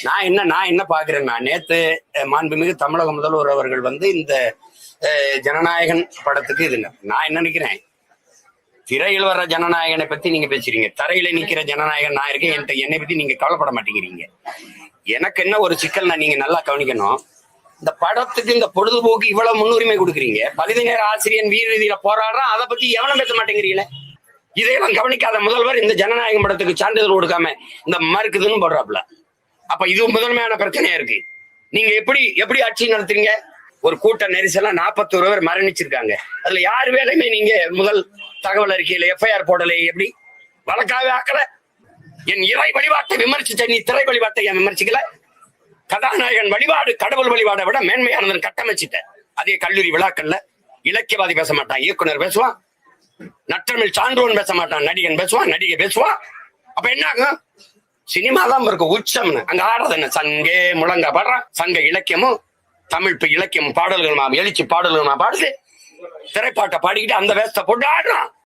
நான் என்ன பாக்குறேன்னா, நேத்து மாண்புமிகு தமிழக முதல்வர் அவர்கள் இந்த ஜனநாயகன் படத்துக்கு இதுங்க. நான் என்ன நினைக்கிறேன், திரையில் வர்ற ஜனநாயகனை பத்தி நீங்க பேசுறீங்க, தரையில நிக்கிற ஜனநாயகன் நான் இருக்கேன், என்னை பத்தி நீங்க கவலைப்பட மாட்டேங்கிறீங்க. எனக்கு என்ன ஒரு சிக்கல்னா, நீங்க நல்லா கவனிக்கணும். இந்த படத்துக்கு இந்த பொழுதுபோக்கு இவ்வளவு முன்னுரிமை கொடுக்குறீங்க, பகுதி நேர ஆசிரியன் வீர ரீதியில போராடுறான், அதை பத்தி எவனும் பேச மாட்டேங்கிறீங்களே. இதையெல்லாம் கவனிக்காத முதல்வர் இந்த ஜனநாயகம் படத்துக்கு சான்றிதழ் கொடுக்காம இந்த மறுக்குதுன்னு போடுறாப்புல. அப்ப இது முதன்மையான பிரச்சனையா இருக்கு. நீங்க எப்படி ஆட்சி நடத்துறீங்க? ஒரு கூட்ட நெரிசலா 41 பேர் மரணிச்சிருக்காங்க. அதுல யார் வேலையுமே நீங்க முதல் தகவல் அறிக்கையில எஃப்ஐஆர் போடலை. எப்படி வழக்காவே ஆக்கல? என் இறை வழிபாட்டை விமர்சிச்ச நீ திரை வழிபாட்டை ஏன் விமர்சிக்கல? கதாநாயகன் வழிபாடு கடவுள் வழிபாடை விட மேன்மையானதுன்னு கட்டமைச்சிட்ட. அதே கல்லூரி விழாக்கள்ல இலக்கியவாதி பேச மாட்டான், இயக்குனர் பேசுவான், நற்றமிழ் சான்றோன் பேச மாட்டான், நடிகன் பேசுவான், நடிகை பேசுவான். அப்ப என்ன ஆகும்? சினிமா தான் இருக்கு உச்சம்னு. அங்க ஆடுறது என்ன? சங்கே முழங்க பாடுறான். சங்க இலக்கியமும் தமிழ் இலக்கியம் பாடல்கள் எழுச்சி பாடல்கள் பாடுது. திரைப்பாட்டை பாடிக்கிட்டு அந்த வேஸ்ட போட்டு ஆடுறான்.